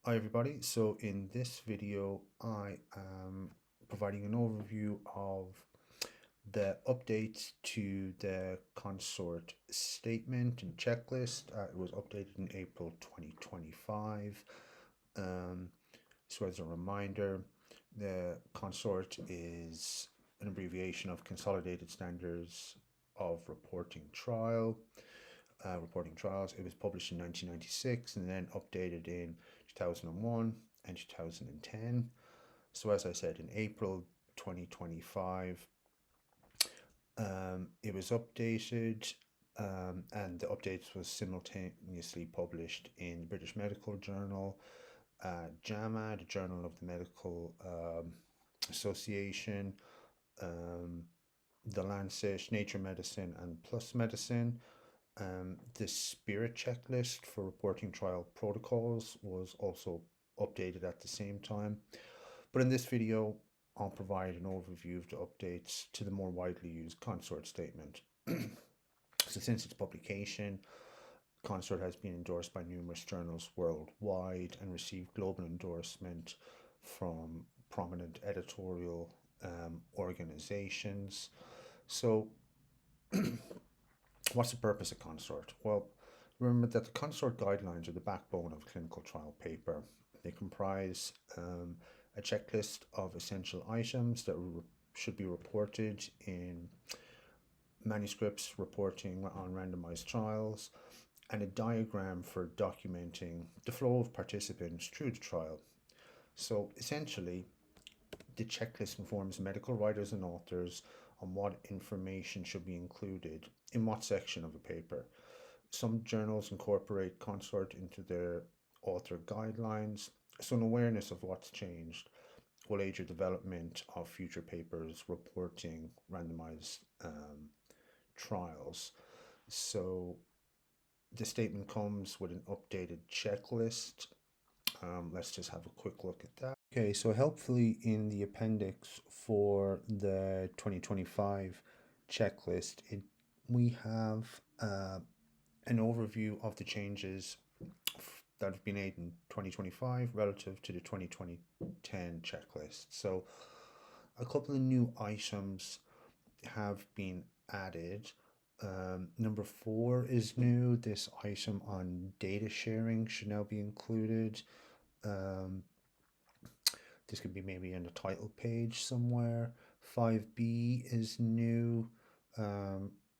Hi everybody, so in this video I am providing an overview of the updates to the CONSORT statement and checklist. It was updated in April 2025. So as a reminder, the CONSORT is an abbreviation of Consolidated Standards of Reporting Trials. It was published in 1996 and then updated in 2001 and 2010. So as I said, in April 2025, it was updated, and the updates was simultaneously published in the British Medical Journal, JAMA, the Journal of the Medical Association, the Lancet, Nature Medicine, and PLoS Medicine. The Spirit checklist for reporting trial protocols was also updated at the same time. But in this video, I'll provide an overview of the updates to the more widely used CONSORT statement. So since its publication, CONSORT has been endorsed by numerous journals worldwide and received global endorsement from prominent editorial organizations. So what's the purpose of CONSORT? Well, remember that the CONSORT guidelines are the backbone of a clinical trial paper. They comprise a checklist of essential items that should be reported in manuscripts reporting on randomized trials, and a diagram for documenting the flow of participants through the trial. So essentially, the checklist informs medical writers and authors on what information should be included in what section of a paper. Some journals incorporate CONSORT into their author guidelines, so an awareness of what's changed will aid your development of future papers reporting randomized trials. So the statement comes with an updated checklist. Let's just have a quick look at that. Okay, so helpfully in the appendix for the 2025 checklist, we have an overview of the changes that have been made in 2025 relative to the 2010 checklist. So a couple of new items have been added. Number 4 is new. This item on data sharing should now be included. This could be maybe in the title page somewhere. 5B is new.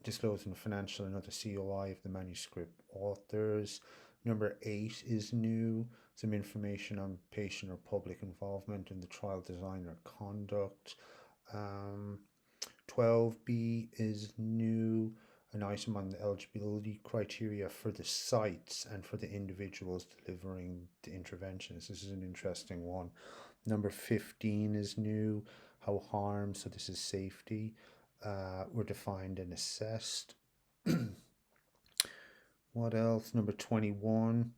Disclosing the financial and other COI of the manuscript authors. Number 8 is new. Some information on patient or public involvement in the trial design or conduct. 12B is new. An item on the eligibility criteria for the sites and for the individuals delivering the interventions. This is an interesting one. Number 15 is new. How harm, so this is safety, were defined and assessed. What else? Number 21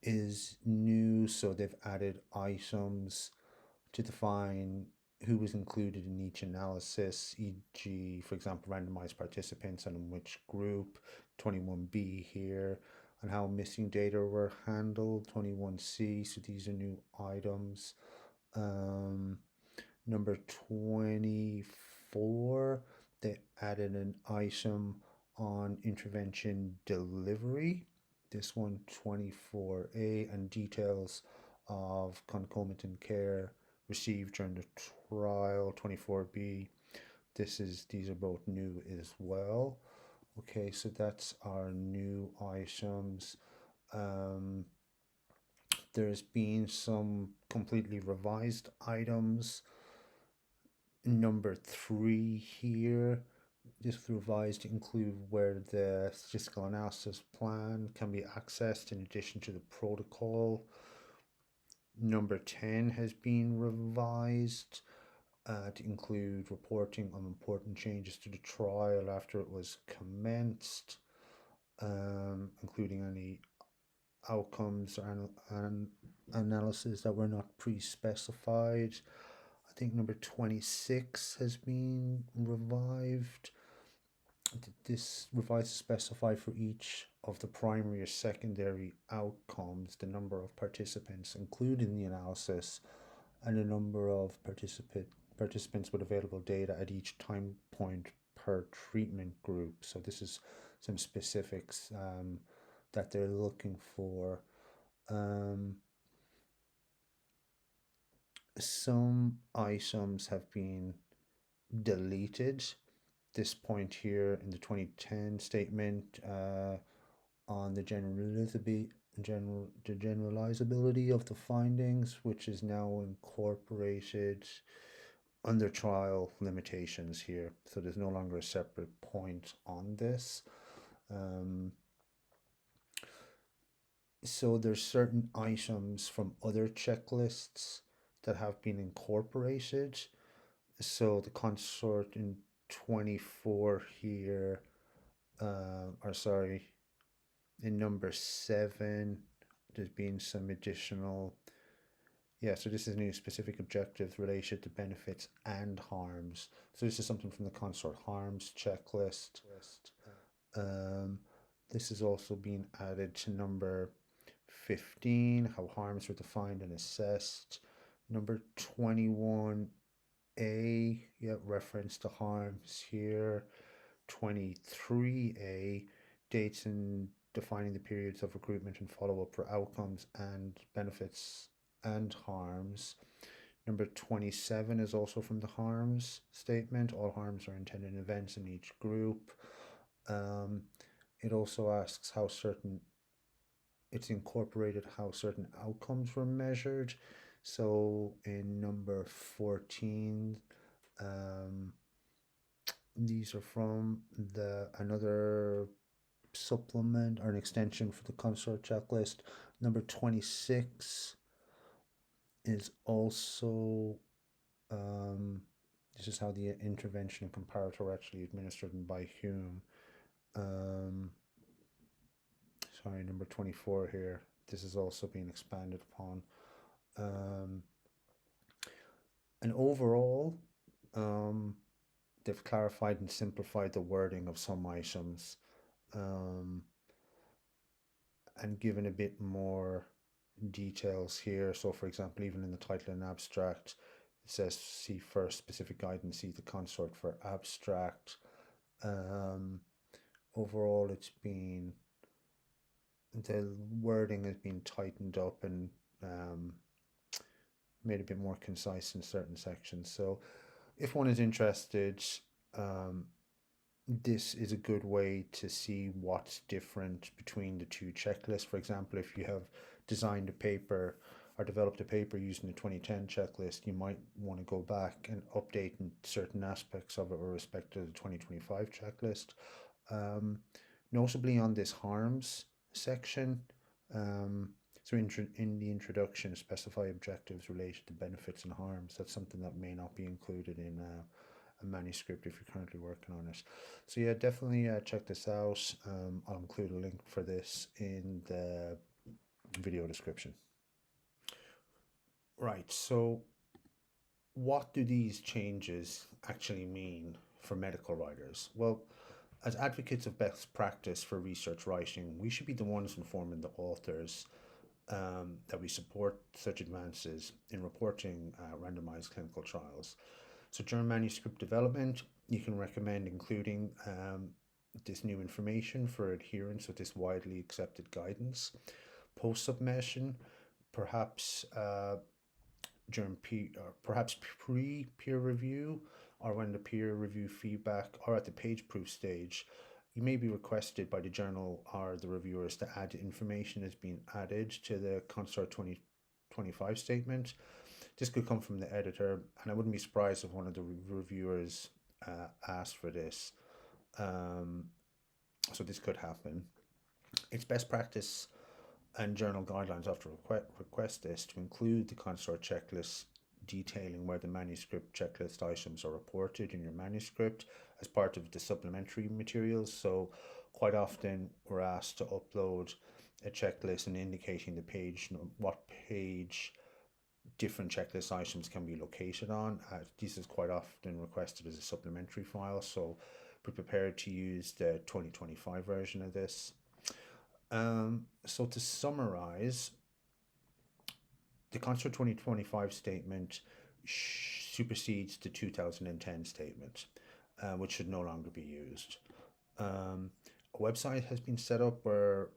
is new. So they've added items to define who was included in each analysis, e.g., for example, randomized participants and in which group. 21B here, and how missing data were handled. 21C, so these are new items. Number 24, they added an item on intervention delivery. This one, 24A, and details of concomitant care received during the trial. 24B, these are both new as well. Okay, so that's our new items. There's been some completely revised items. Number 3 here, this revised to include where the statistical analysis plan can be accessed in addition to the protocol. Number 10 has been revised to include reporting on important changes to the trial after it was commenced, including any outcomes and analysis that were not pre-specified. I think number 26 has been revived. This revised to specify for each of the primary or secondary outcomes, the number of participants included in the analysis, and the number of participants with available data at each time point per treatment group. So this is some specifics that they're looking for. Some items have been deleted. This point here in the 2010 statement on the generalizability of the findings, which is now incorporated under trial limitations here. So there's no longer a separate point on this. So there's certain items from other checklists that have been incorporated. So the CONSORT in 24 here, in number 7, there's been some additional, so this is new specific objectives related to benefits and harms. So this is something from the CONSORT Harms Checklist. This has also been added to number 15, how harms were defined and assessed. Number 21A, reference to harms here. 23A, dates and defining the periods of recruitment and follow-up for outcomes and benefits and harms. Number 27 is also from the harms statement. All harms are intended events in each group. It also asks it's incorporated how certain outcomes were measured. So in number 14, these are from another supplement or an extension for the CONSORT checklist. Number 26 is also this is how the intervention and comparator are actually administered by Hume. Number 24 here. This is also being expanded upon. And overall, they've clarified and simplified the wording of some items and given a bit more details here. So for example, even in the title and abstract, it says see first specific guidance, see the CONSORT for abstract. Overall, the wording has been tightened up and made a bit more concise in certain sections. So if one is interested, this is a good way to see what's different between the two checklists. For example, if you have designed a paper or developed a paper using the 2010 checklist, you might want to go back and update certain aspects of it with respect to the 2025 checklist. Notably on this harms section, so in the introduction, specify objectives related to benefits and harms. That's something that may not be included in a manuscript if you're currently working on it. So yeah, definitely check this out. I'll include a link for this in the video description. Right, so what do these changes actually mean for medical writers? Well, as advocates of best practice for research writing, we should be the ones informing the authors that we support such advances in reporting randomized clinical trials. So during manuscript development, you can recommend including this new information for adherence with this widely accepted guidance. Post-submission, perhaps pre-peer review, or when the peer review feedback or at the page proof stage, you may be requested by the journal or the reviewers to add information that's been added to the CONSORT 2025 statement. This could come from the editor, and I wouldn't be surprised if one of the reviewers asked for this. So this could happen. It's best practice and journal guidelines often request this to include the CONSORT checklist detailing where the manuscript checklist items are reported in your manuscript as part of the supplementary materials. So quite often we're asked to upload a checklist and indicating the page, what page different checklist items can be located on. This is quite often requested as a supplementary file, so be prepared to use the 2025 version of this. So to summarize, the CONSORT 2025 statement supersedes the 2010 statement, which should no longer be used. A website has been set up where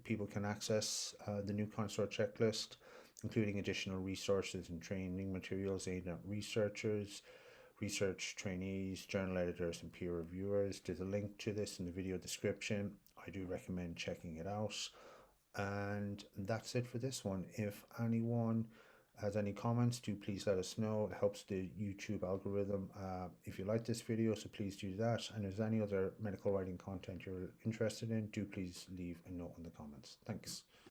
people can access the new CONSORT checklist, including additional resources and training materials aimed at researchers, research trainees, journal editors, and peer reviewers. There's a link to this in the video description. I do recommend checking it out. And that's it for this one. If anyone has any comments, do please let us know. It helps the YouTube algorithm. If you like this video, so please do that. And if there's any other medical writing content you're interested in, do please leave a note in the comments. Thanks.